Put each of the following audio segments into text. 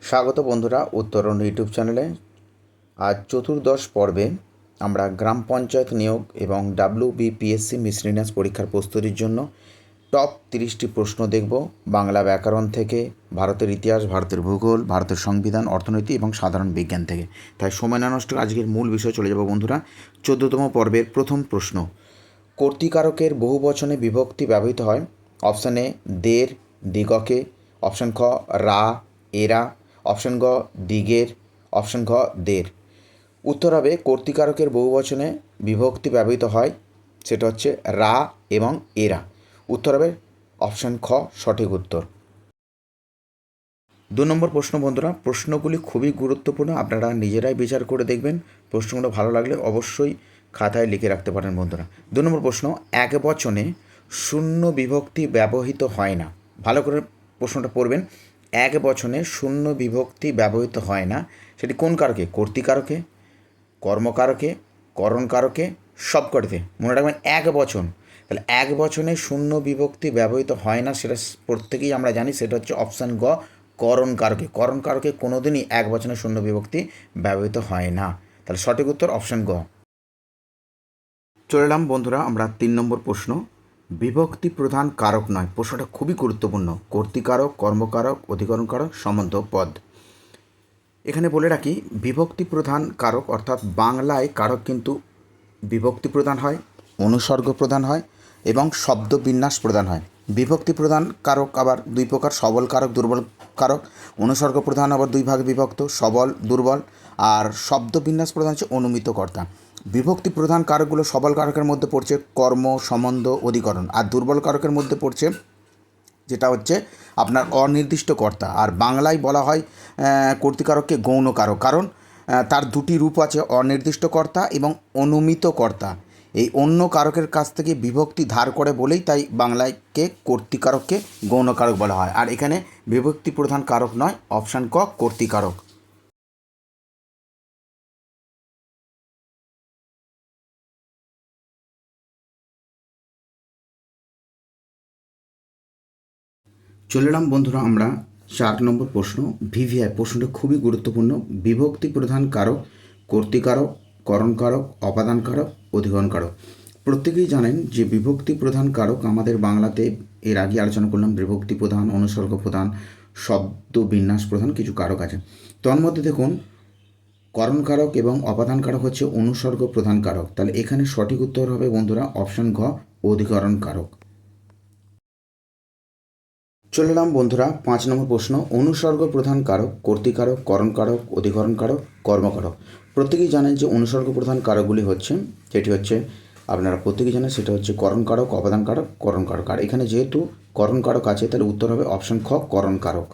স্বাগত বন্ধুরা উত্তরণ ইউটিউব চ্যানেলে। আজ চতুর্দশ পর্বে আমরা গ্রাম পঞ্চায়েত নিয়োগ এবং WBPSC মিসলিনিয়াস পরীক্ষার প্রস্তুতির জন্য টপ 30টি প্রশ্ন দেখব। বাংলা ব্যাকরণ থেকে, ভারতের ইতিহাস, ভারতের ভূগোল, ভারতের সংবিধান, অর্থনীতি এবং সাধারণ বিজ্ঞান থেকে। তাই সময় না নষ্ট আজকের মূল বিষয় চলে যাব বন্ধুরা। 14তম পর্বের প্রথম প্রশ্ন, কর্তৃকারকের বহুবচনে বিভক্তি ব্যবহৃত হয়? অপশান এ দের, দিগকে, অপশান খ রা, এরা, অপশান গ দিগের, অপশান ঘ দের। উত্তর হবে কর্তৃকারকের বহুবচনে বিভক্তি ব্যবহৃত হয়, সেটা হচ্ছে রা এবং এরা। উত্তর হবে অপশান খ সঠিক উত্তর। 2 নম্বর প্রশ্ন বন্ধুরা, প্রশ্নগুলি খুবই গুরুত্বপূর্ণ, আপনারা নিজেরাই বিচার করে দেখবেন। প্রশ্নগুলো ভালো লাগলে অবশ্যই খাতায় লিখে রাখতে পারেন বন্ধুরা। 2 নম্বর প্রশ্ন, এক বচনে শূন্য বিভক্তি ব্যবহৃত হয় না। ভালো করে প্রশ্নটা পড়বেন। এক বচনে শূন্য বিভক্তি ব্যবহৃত হয় না, সেটি কোন কারকে? কর্তৃকারকে, কর্মকারকে, করণকারকে, সবকটিতে। মনে রাখবেন এক বচন, তাহলে এক বচনে শূন্য বিভক্তি ব্যবহৃত হয় না, সেটা প্রত্যেকেই আমরা জানি, সেটা হচ্ছে অপশান গ করণকারকে। করণকারকে কোনোদিনই এক বচনে শূন্য বিভক্তি ব্যবহৃত হয় না, তাহলে সঠিক উত্তর অপশান গ। চলে এলাম বন্ধুরা আমরা 3 নম্বর প্রশ্ন, বিভক্তি প্রধান কারক নয়। প্রশ্নটা খুবই গুরুত্বপূর্ণ। কর্তৃকারক, কর্মকারক, অধিকরণকারক, সম্বন্ধ পদ। এখানে বলে রাখি, বিভক্তি প্রধান কারক অর্থাৎ বাংলায় কারক কিন্তু বিভক্তি প্রধান হয়, অনুসর্গ প্রধান হয় এবং শব্দ বিন্যাস প্রধান হয়। বিভক্তি প্রধান কারক আবার দুই প্রকার, সবল কারক, দুর্বল কারক। অনুসর্গ প্রধান আবার দুই ভাগে বিভক্ত, সবল, দুর্বল। আর শব্দ বিন্যাস প্রধান হচ্ছে অনুমিত কর্তা। বিভক্তি প্রধান কারকগুলো সবল কারকের মধ্যে পড়ছে কর্ম, সম্বন্ধ, অধিকরণ। আর দুর্বল কারকের মধ্যে পড়ছে যেটা হচ্ছে আপনার অনির্দিষ্ট কর্তা। আর বাংলায় বলা হয় কর্তৃকারককে গৌণ কারক, কারণ তার দুটি রূপ আছে, অনির্দিষ্ট কর্তা এবং অনুমিত কর্তা। এই অন্য কারকের কাছ থেকে বিভক্তি ধার করে বলেই তাই বাংলায়কে কর্তৃকারককে গৌণ কারক বলা হয়। আর এখানে বিভক্তি প্রধান কারক নয়, অপশান ক কর্তৃকারক। চলে এলাম বন্ধুরা আমরা 4 নম্বর প্রশ্ন, ভিভিআই। প্রশ্নটা খুবই গুরুত্বপূর্ণ। বিভক্তি প্রধান কারক কর্তৃকারক, করণকারক, অপাদানকারক, অধিকরণকারক। প্রত্যেকেই জানেন যে বিভক্তি প্রধান কারক আমাদের বাংলাতে এর আগে আলোচনা করলাম, বিভক্তি প্রধান, অনুসর্গ প্রধান, শব্দ বিন্যাস প্রধান কিছু কারক আছে। তন্মধ্যে দেখুন করণকারক এবং অপাদানকারক হচ্ছে অনুসর্গ প্রধান কারক, তাহলে এখানে সঠিক উত্তর হবে বন্ধুরা অপশান ঘ অধিকরণকারক। চলে এলাম বন্ধুরা 5 নম্বর প্রশ্ন, অনুসর্গ প্রধান কারক কর্তৃকারক, করণকারক, অধিকরণকারক, কর্মকারক। প্রত্যেকেই জানেন যে অনুসর্গ প্রধান কারকগুলি হচ্ছে, যেটি হচ্ছে আপনারা প্রত্যেকেই জানেন, সেটা হচ্ছে করণকারক, অপাদানকারক, করণকারক। আর এখানে যেহেতু করণকারক আছে তাহলে উত্তর হবে অপশান খ করণকারক।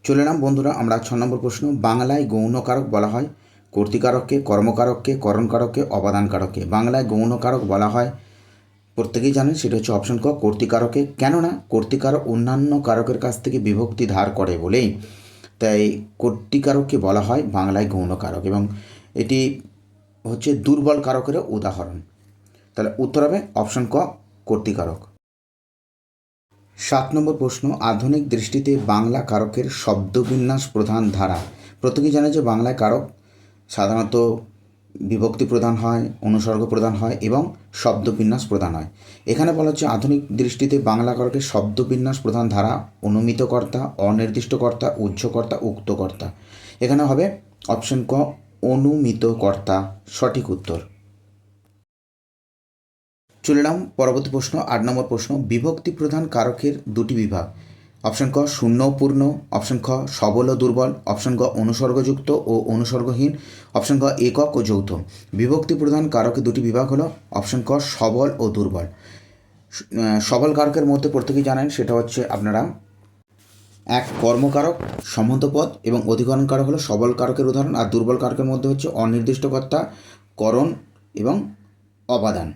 চলে এলাম বন্ধুরা আমরা 6 নম্বর প্রশ্ন, বাংলায় গৌণ কারক বলা হয় কর্তৃকারককে, কর্মকারককে, করণকারককে, অপাদানকারককে। বাংলায় গৌণ কারক বলা হয়, প্রত্যেকেই জানেন, সেটা হচ্ছে অপশন ক কর্তৃকারকে। কেননা কর্তৃকারক অন্যান্য কারকের কাছ থেকে বিভক্তি ধার করে বলেই তাই কর্তৃকারককে বলা হয় বাংলায় গৌণ কারক, এবং এটি হচ্ছে দুর্বল কারকের উদাহরণ। তাহলে উত্তর হবে অপশন ক কর্তৃকারক। 7 নম্বর প্রশ্ন, আধুনিক দৃষ্টিতে বাংলা কারকের শব্দবিন্যাস প্রধান ধারা। প্রত্যেকেই জানে যে বাংলায় কারক সাধারণত বিভক্তি প্রধান হয়, অনুসর্গ প্রধান হয় এবং শব্দবিন্যাস প্রধান হয়। এখানে বলা হচ্ছে আধুনিক দৃষ্টিতে বাংলা কারকের শব্দবিন্যাস প্রধান ধারা অনুমিত কর্তা, অনির্দিষ্ট কর্তা, উহ্যকর্তা, উক্তকর্তা। এখানে হবে অপশন ক অনুমিত কর্তা সঠিক উত্তর। চলে এলাম পরবর্তী প্রশ্ন 8 নম্বর প্রশ্ন, বিভক্তি প্রধান কারকের দুটি বিভাগ। অপশন ক শূন্য পূর্ণ, অপশন খ সবল ও দুর্বল, অপশন গ অনুসর্গযুক্ত ও অনুসর্গহীন, অপশন গ একক ও যৌথ। বিভক্তি প্রধান কারকের দুটি বিভাগ হলো অপশন ক সবল ও দুর্বল। সবল কারকের মধ্যে প্রত্যেকেই জানেন সেটা হচ্ছে আপনারা এক কর্মকারক, সম্বন্ধপদ এবং অধিকরণ কারক হলো সবল কারকের উদাহরণ। আর দুর্বল কারকের মধ্যে হচ্ছে অনির্দিষ্ট কর্তা, করণ এবং অপাদান।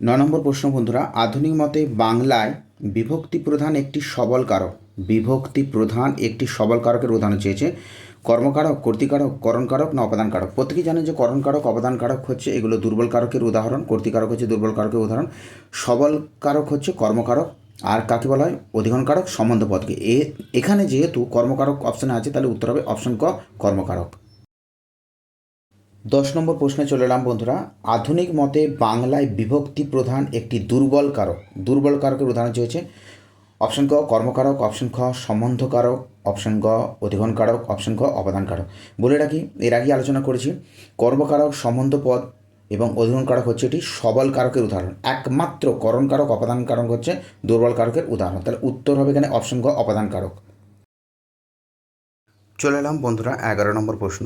9 নম্বর প্রশ্ন বন্ধুরা, আধুনিক মতে বাংলায় বিভক্তি প্রধান একটি সবল কারক। বিভক্তি প্রধান একটি সবল কারকের উদাহরণ চেয়েছে, কর্মকারক, কর্তৃকারক, করণকারক না অপাদান কারক। প্রত্যেকেই জানেন যে করণকারক, অপাদান কারক হচ্ছে এগুলো দুর্বল কারকের উদাহরণ, কর্তৃকারক হচ্ছে দুর্বল কারকের উদাহরণ, সবল কারক হচ্ছে কর্মকারক, আর কাকে বলা হয়? অধিকরণকারক সম্বন্ধ পদকে। এখানে যেহেতু কর্মকারক অপশানে আছে, তাহলে উত্তর হবে অপশন ক, কর্মকারক। 10 নম্বর প্রশ্নে চলে এলাম বন্ধুরা। আধুনিক মতে বাংলায় বিভক্তি প্রধান একটি দুর্বল কারক। দুর্বল কারকের উদাহরণ হচ্ছে অপশন ক কর্মকারক, অপশন খ সম্বন্ধকারক, অপশন গ অধিকরণকারক, অপশন খ অপাদানকারক। বলে রাখি, এর আগে আলোচনা করেছি কর্মকারক, সম্বন্ধ পদ এবং অধিকরণকারক হচ্ছে এটি সবল কারকের উদাহরণ। একমাত্র করণকারক, অপাদানকারক হচ্ছে দুর্বল কারকের উদাহরণ। তাহলে উত্তর হবে এখানে অপশন গ, অপাদানকারক। চলে এলাম বন্ধুরা 11 নম্বর প্রশ্ন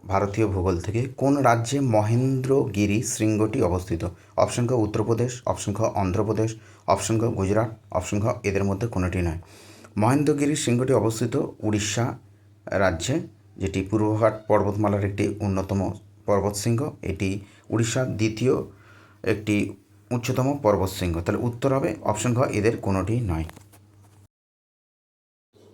ভারতীয় ভূগোল থেকে। কোন রাজ্যে মহেন্দ্রগিরি শৃঙ্গটি অবস্থিত? অপশন ক উত্তরপ্রদেশ, অপশন খ অন্ধ্রপ্রদেশ, অপশন খ গুজরাট, অপশন খ এদের মধ্যে কোনোটি নয়। মহেন্দ্রগিরি শৃঙ্গটি অবস্থিত উড়িষ্যা রাজ্যে, যেটি পূর্বঘাট পর্বতমালার একটি অন্যতম পর্বতশৃঙ্গ। এটি উড়িষ্যার দ্বিতীয় একটি উচ্চতম পর্বতশৃঙ্গ। তাহলে উত্তর হবে অপশন খ এদের কোনোটি নয়।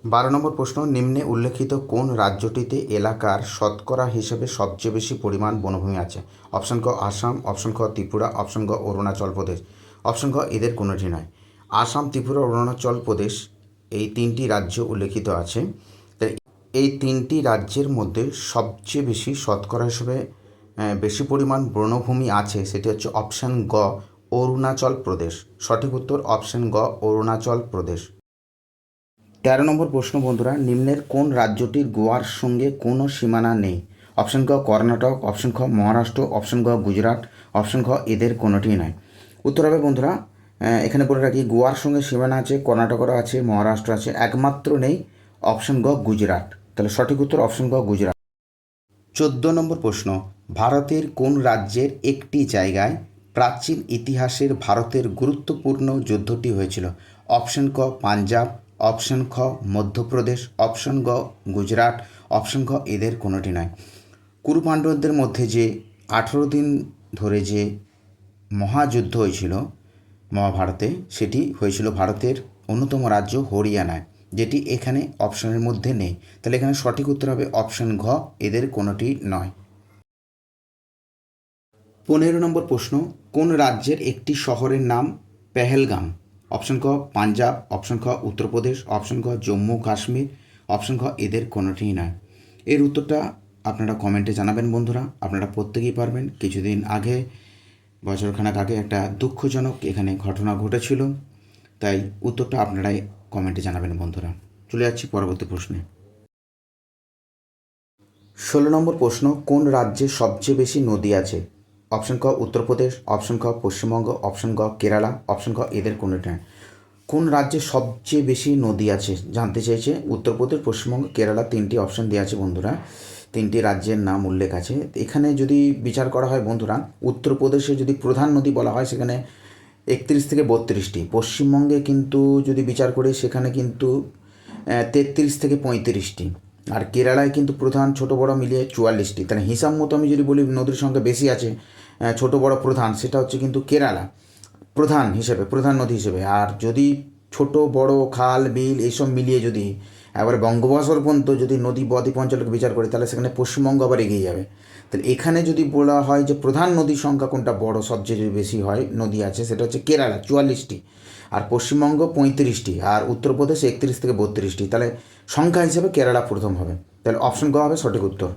12 নম্বর প্রশ্ন, নিম্নে উল্লেখিত কোন রাজ্যটিতে এলাকার শতকরা হিসেবে সবচেয়ে বেশি পরিমাণ বনভূমি আছে? অপশন ক আসাম, অপশন খ ত্রিপুরা, অপশন ক অরুণাচল প্রদেশ, অপশন খ এদের কোনোটি নয়। আসাম, ত্রিপুরা, অরুণাচল প্রদেশ এই তিনটি রাজ্য উল্লেখিত আছে। তাই এই তিনটি রাজ্যের মধ্যে সবচেয়ে বেশি শতকরা হিসেবে বেশি পরিমাণ বনভূমি আছে, সেটি হচ্ছে অপশন গ অরুণাচল প্রদেশ। সঠিক উত্তর অপশন গ অরুণাচল প্রদেশ। 13 নম্বর প্রশ্ন বন্ধুরা, নিম্নের কোন রাজ্যটির গোয়ার সঙ্গে কোনো সীমানা নেই? অপশন ক কর্ণাটক, অপশন খ মহারাষ্ট্র, অপশন খ গুজরাট, অপশন খ এদের কোনোটি নয়। উত্তর হবে বন্ধুরা, এখানে বলে রাখি গোয়ার সঙ্গে সীমানা আছে, কর্ণাটকেরও আছে, মহারাষ্ট্র আছে, একমাত্র নেই অপশন গ গুজরাট। তাহলে সঠিক উত্তর অপশন গ গুজরাট। 14 নম্বর প্রশ্ন, ভারতের কোন রাজ্যের একটি জায়গায় প্রাচীন ইতিহাসের ভারতের গুরুত্বপূর্ণ যুদ্ধটি হয়েছিল? অপশন ক পাঞ্জাব, অপশন খ মধ্যপ্রদেশ, অপশন গ গুজরাট, অপশন খ এদের কোনোটি নয়। কুরু পাণ্ডবদের মধ্যে যে 18 দিন ধরে যে মহাযুদ্ধ হয়েছিল মহাভারতে, সেটি হয়েছিল ভারতের অন্যতম রাজ্য হরিয়ানায়, যেটি এখানে অপশনের মধ্যে নেই। তাহলে এখানে সঠিক উত্তর হবে অপশন ঘ এদের কোনোটি নয়। 15 নম্বর প্রশ্ন, কোন রাজ্যের একটি শহরের নাম পেহেলগাম? অপশন ক পাঞ্জাব, অপশন খ উত্তরপ্রদেশ, অপশন খ জম্মু কাশ্মীর, অপশন খ এদের কোনোটিই নয়। এর উত্তরটা আপনারা কমেন্টে জানাবেন বন্ধুরা। আপনারা প্রত্যেকেই পারবেন। কিছুদিন আগে, বছরখানেক আগে একটা দুঃখজনক এখানে ঘটনা ঘটেছিল, তাই উত্তরটা আপনারাই কমেন্টে জানাবেন বন্ধুরা। চলে যাচ্ছি পরবর্তী প্রশ্নে। 16 নম্বর প্রশ্ন, কোন রাজ্যে সবচেয়ে বেশি নদী আছে? অপশন ক উত্তরপ্রদেশ, অপশন খ পশ্চিমবঙ্গ, অপশন ক কেরালা, অপশন খ এদের কোনোটা নয়। কোন রাজ্যে সবচেয়ে বেশি নদী আছে জানতে চেয়েছে। উত্তরপ্রদেশ, পশ্চিমবঙ্গ, কেরালা, তিনটি অপশন দেওয়া আছে বন্ধুরা। তিনটি রাজ্যের নাম উল্লেখ আছে। এখানে যদি বিচার করা হয় বন্ধুরা, উত্তরপ্রদেশে যদি প্রধান নদী বলা হয় সেখানে 31 থেকে 32টি। পশ্চিমবঙ্গে কিন্তু যদি বিচার করি সেখানে কিন্তু 33 থেকে 35টি। আর কেরালায় কিন্তু প্রধান ছোট বড় মিলিয়ে 44টি। তাহলে হিসাব মতো আমি যদি বলি নদীর সংখ্যা বেশি আছে ছোট বড় প্রধান, সেটা হচ্ছে কিন্তু কেরালা প্রধান হিসেবে, প্রধান নদী হিসেবে। আর যদি ছোট বড় খাল বিল এইসব মিলিয়ে যদি একবারে বঙ্গোপসাগর পর্যন্ত যদি নদী বদ্বীপ অঞ্চলকে বিচার করি, তাহলে সেখানে পশ্চিমবঙ্গ আবার এগিয়ে যাবে। তাহলে এখানে যদি বলা হয় যে প্রধান নদীর সংখ্যা কোনটা বড়, সবচেয়ে যদি বেশি হয় নদী আছে, সেটা হচ্ছে কেরালা 44টি, আর পশ্চিমবঙ্গ 35টি, আর উত্তরপ্রদেশ 31 থেকে 32টি। তাহলে সংখ্যা হিসেবে কেরালা প্রথম হবে। তাহলে অপশন গ হবে সঠিক উত্তর।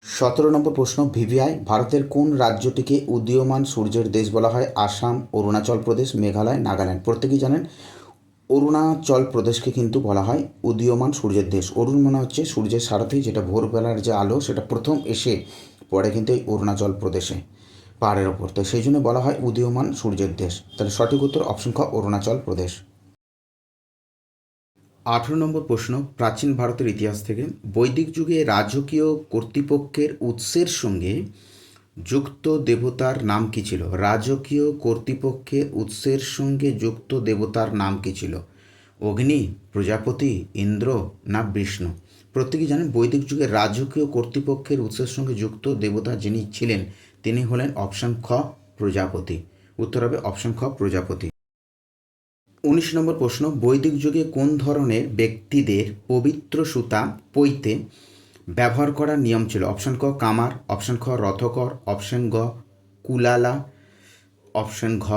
17 নম্বর প্রশ্ন, ভিভিআই ভারতের কোন রাজ্যটিকে উদীয়মান সূর্যের দেশ বলা হয়? আসাম, অরুণাচল প্রদেশ, মেঘালয়, নাগাল্যান্ড। প্রত্যেকেই জানেন অরুণাচল প্রদেশকে কিন্তু বলা হয় উদীয়মান সূর্যের দেশ। অরুণ মানে হচ্ছে সূর্যের সারথি, যেটা ভোরবেলার যে আলো সেটা প্রথম এসে পড়ে কিন্তু এই অরুণাচল প্রদেশে পাহাড়ের ওপর, তো সেই জন্য বলা হয় উদীয়মান সূর্যের দেশ। তাহলে সঠিক উত্তর অপশন খ অরুণাচল প্রদেশ। 18 নম্বর প্রশ্ন, প্রাচীন ভারতের ইতিহাস থেকে বৈদিক যুগে রাজকীয় কর্তৃপক্ষের উৎসের সঙ্গে যুক্ত দেবতার নাম কী ছিল? রাজকীয় কর্তৃপক্ষের উৎসের সঙ্গে যুক্ত দেবতার নাম কী ছিল? অগ্নি, প্রজাপতি, ইন্দ্র না বিষ্ণু? প্রত্যেকেই জানেন বৈদিক যুগে রাজকীয় কর্তৃপক্ষের উৎসের সঙ্গে যুক্ত দেবতা যিনি ছিলেন তিনি হলেন অপশন খ প্রজাপতি। উত্তর হবে অপশন খ প্রজাপতি। 19 নম্বর প্রশ্ন, বৈদিক যুগে কোন ধরনের ব্যক্তিদের পবিত্র সুতা পইতে ব্যবহার করার নিয়ম ছিল? অপশন ক কামার, অপশন খ রথকর, অপশন গ কুলালা, অপশন ঘ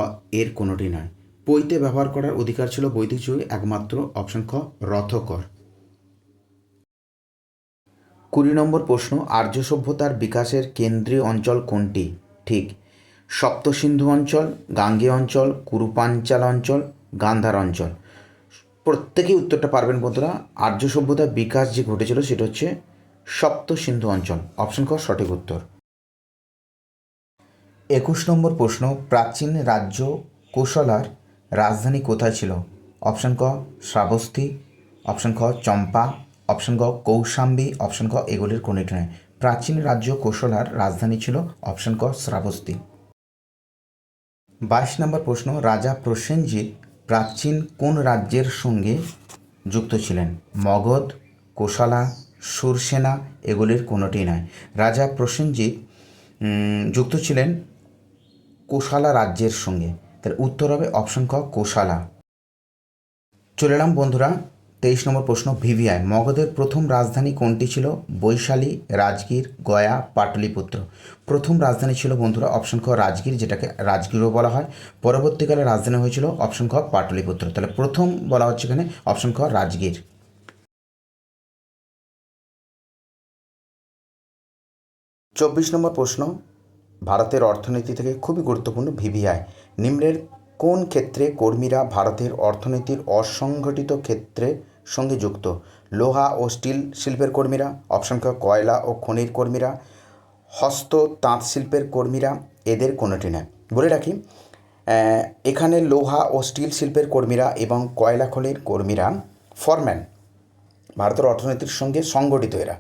এর কোনোটি নয়। পৈতে ব্যবহার করার অধিকার ছিল বৈদিক যুগে একমাত্র অপশন খ রথকর। 20 নম্বর প্রশ্ন, আর্য সভ্যতার বিকাশের কেন্দ্রীয় অঞ্চল কোনটি? ঠিক, সপ্ত সিন্ধু অঞ্চল, গাঙ্গেয় অঞ্চল, কুরুপাঞ্চাল অঞ্চল, গান্ধার অঞ্চল। প্রত্যেকেই উত্তরটা পারবেন বন্ধুরা। আর্য সভ্যতার বিকাশ যে ঘটেছিল সেটা হচ্ছে সপ্ত সিন্ধু অঞ্চল, অপশন খ সঠিক উত্তর। 21 নম্বর প্রশ্ন, প্রাচীন রাজ্য কোশলার রাজধানী কোথায় ছিল? অপশন ক শ্রাবস্তী, অপশন খ চম্পা, অপশন ক কৌশাম্বী, অপশন ক এগুলির কোনটি নয়। প্রাচীন রাজ্য কোশলার রাজধানী ছিল অপশন ক শ্রাবস্তী। 22 নম্বর প্রশ্ন, রাজা প্রসেনজিৎ প্রাচীন কোন রাজ্যের সঙ্গে যুক্ত ছিলেন? মগধ, কোশলা, সুরসেনা, এগুলির কোনোটি নয়। রাজা প্রসেনজিৎ যুক্ত ছিলেন কোশালা রাজ্যের সঙ্গে, তার উত্তর হবে অপশন ক কোশালা। চলে এলাম বন্ধুরা 23 নম্বর প্রশ্ন, ভিভিআই মগধের প্রথম রাজধানী কোনটি ছিল? বৈশালী, রাজগীর, গয়া, পাটলিপুত্র। প্রথম রাজধানী ছিল বন্ধুরা অপশন খ রাজগীর, যেটাকে রাজগীরও বলা হয়। পরবর্তীকালে রাজধানী হয়েছিল অপশন খ পাটলিপুত্র। তাহলে প্রথম বলা হচ্ছে এখানে অপশন খ রাজগীর। 24 নম্বর প্রশ্ন, ভারতের অর্থনীতি থেকে খুবই গুরুত্বপূর্ণ ভিভিআই নিম্নের কোন ক্ষেত্রে কর্মীরা ভারতের অর্থনীতির অসংগঠিত ক্ষেত্রের সঙ্গে যুক্ত? লোহা ও স্টিল শিল্পের কর্মীরা, অপশন ক কয়লা ও খনির কর্মীরা, হস্ত তাঁত শিল্পের কর্মীরা, এদের কোনোটি নয়। বলে রাখি এখানে লোহা ও স্টিল শিল্পের কর্মীরা এবং কয়লা খনির কর্মীরা ফরম্যান, ভারতের অর্থনীতির সঙ্গে সংগঠিত এরা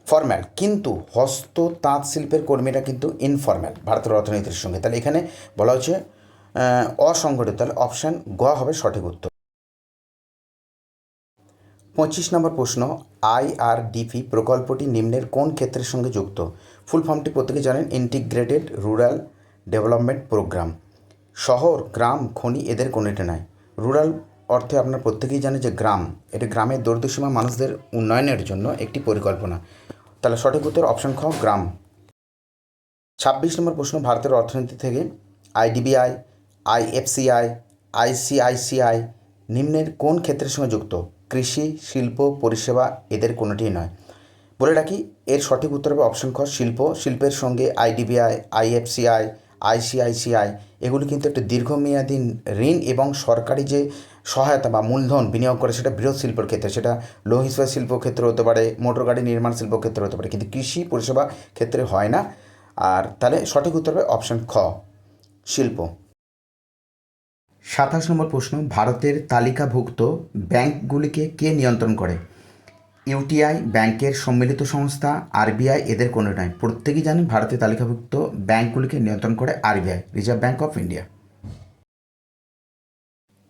ফরম্যাল, কিন্তু হস্ত তাঁত শিল্পের কর্মীরা কিন্তু ইনফরম্যাল ভারতের অর্থনীতির সঙ্গে। তাহলে এখানে বলা হচ্ছে অসংগঠিত, তাহলে অপশান গ হবে সঠিক উত্তর। 25 নম্বর প্রশ্ন, IRDP প্রকল্পটি নিম্নের কোন ক্ষেত্রের সঙ্গে যুক্ত? ফুল ফর্মটি প্রত্যেকে জানেন, ইন্টিগ্রেটেড রুরাল ডেভেলপমেন্ট প্রোগ্রাম। শহর, গ্রাম, খনি, এদের কোনোটি নয়। রুরাল অর্থে আপনারা প্রত্যেকেই জানেন যে গ্রাম, এটি গ্রামের দরিদ্রসীমা মানুষদের উন্নয়নের জন্য একটি পরিকল্পনা। তাহলে সঠিক উত্তর অপশন খ গ্রাম। 26 নম্বর প্রশ্ন, ভারতের অর্থনীতি থেকে IDBI, IFCI, ICICI নিম্নের কোন ক্ষেত্রের সঙ্গে যুক্ত? কৃষি, শিল্প, পরিষেবা, এদের কোনোটি নয়। বলে রাখি এর সঠিক উত্তর হবে অপশন খ শিল্প। শিল্পের সঙ্গে IDBI, IFCI, ICICI এগুলি কিন্তু একটা দীর্ঘমেয়াদী ঋণ এবং সরকারি যে সহায়তা বা মূলধন বিনিয়োগ করে, সেটা বৃহৎ শিল্পের ক্ষেত্রে, সেটা লৌহ ইস্পাত শিল্প ক্ষেত্রে হতে পারে, মোটর গাড়ি নির্মাণ শিল্প ক্ষেত্রে হতে পারে, কিন্তু কৃষি পরিষেবা ক্ষেত্রে হয় না। আর তাহলে সঠিক উত্তর হবে অপশন খ শিল্প। 27 নম্বর প্রশ্ন, ভারতের তালিকাভুক্ত ব্যাংকগুলিকে কে নিয়ন্ত্রণ করে? UTI ব্যাংকের সম্মিলিত সংস্থা, RBI, এদের কোনো নয়। প্রত্যেকেই জানেন ভারতের তালিকাভুক্ত ব্যাংকগুলিকে নিয়ন্ত্রণ করে RBI, reserve bank of India.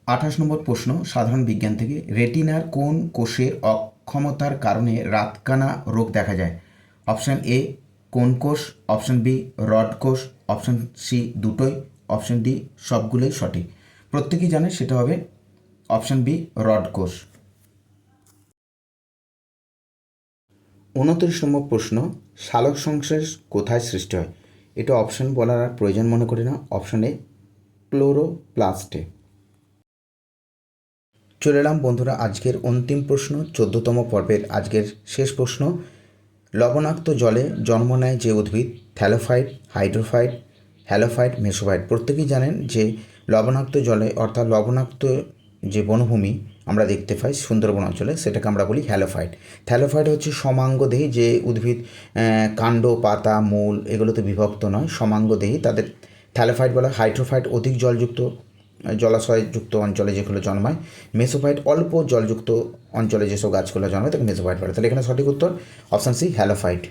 28 নম্বর প্রশ্ন, সাধারণ বিজ্ঞান থেকে, রেটিনার কোন কোষের অক্ষমতার কারণে রাতকানা রোগ দেখা যায়? অপশান এ কোন কোষ, অপশান বি রড কোষ, অপশান সি দুটোই, অপশান ডি সবগুলোই সঠিক। প্রত্যেকেই জানেন সেটা হবে অপশান বি রড কোষ। 29 নম্বর প্রশ্ন, সালোক সংশ্লেষ কোথায় সৃষ্টি হয়? এটা অপশান বলার আর প্রয়োজন মনে করি না, অপশান এ ক্লোরোপ্লাস্টে। চলে এলাম বন্ধুরা আজকের অন্তিম প্রশ্ন, 14তম পর্বের আজকের শেষ প্রশ্ন, লবণাক্ত জলে জন্ম নেয় যে উদ্ভিদ? থ্যালোফাইট, হাইড্রোফাইট, হ্যালোফাইট, মেসোফাইট। প্রত্যেকেই জানেন যে লবণাক্ত জলে অর্থাৎ লবণাক্ত যে বনভূমি আমরা দেখতে পাই সুন্দরবন অঞ্চলে, সেটাকে আমরা বলি হ্যালোফাইট। থ্যালোফাইট হচ্ছে সমাঙ্গদেহী যে উদ্ভিদ, কাণ্ড, পাতা, মূল এগুলোতে বিভক্ত নয়, সমাঙ্গদেহী, তাদের থ্যালোফাইট বলা। হাইড্রোফাইট অধিক জলযুক্ত জলাশয়যুক্ত অঞ্চলে যেগুলো জন্মায়। মেসোফাইট অল্প জলযুক্ত অঞ্চলে যেসব গাছগুলো জন্মায় তাকে মেসোফাইট বলে। তাহলে এখানে সঠিক উত্তর অপশান সি হ্যালোফাইট।